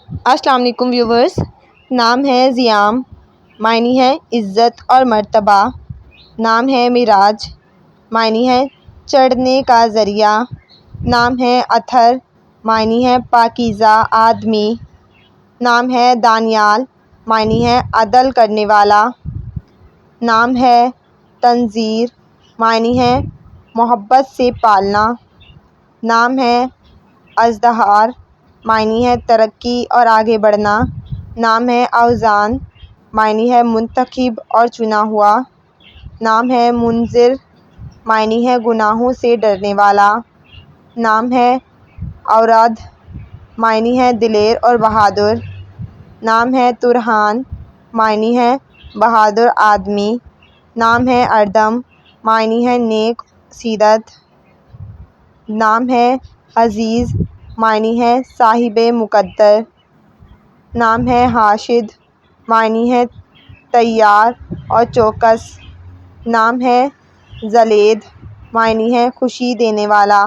السلام علیکم ویورز، نام ہے ضیام، معنی ہے عزت اور مرتبہ۔ نام ہے معراج، معنی ہے چڑھنے کا ذریعہ۔ نام ہے اطہر، معنی ہے پاکیزہ آدمی۔ نام ہے دانیال، معنی ہے عدل کرنے والا۔ نام ہے تنذیر، معنی ہے محبت سے پالنا۔ نام ہے ازدہار، معنی ہے ترقی اور آگے بڑھنا۔ نام ہے اوزان، معنی ہے منتخب اور چنا ہوا۔ نام ہے منذر، معنی ہے گناہوں سے ڈرنے والا۔ نام ہے اورد، معنی ہے دلیر اور بہادر۔ نام ہے ترحان، معنی ہے بہادر آدمی۔ نام ہے اردم، معنی ہے نیک سیرت۔ نام ہے عزیز، معنی ہے صاحب مقدر۔ نام ہے حاشد، معنی ہے تیار اور چوکس۔ نام ہے ذلیل، معنی ہے خوشی دینے والا۔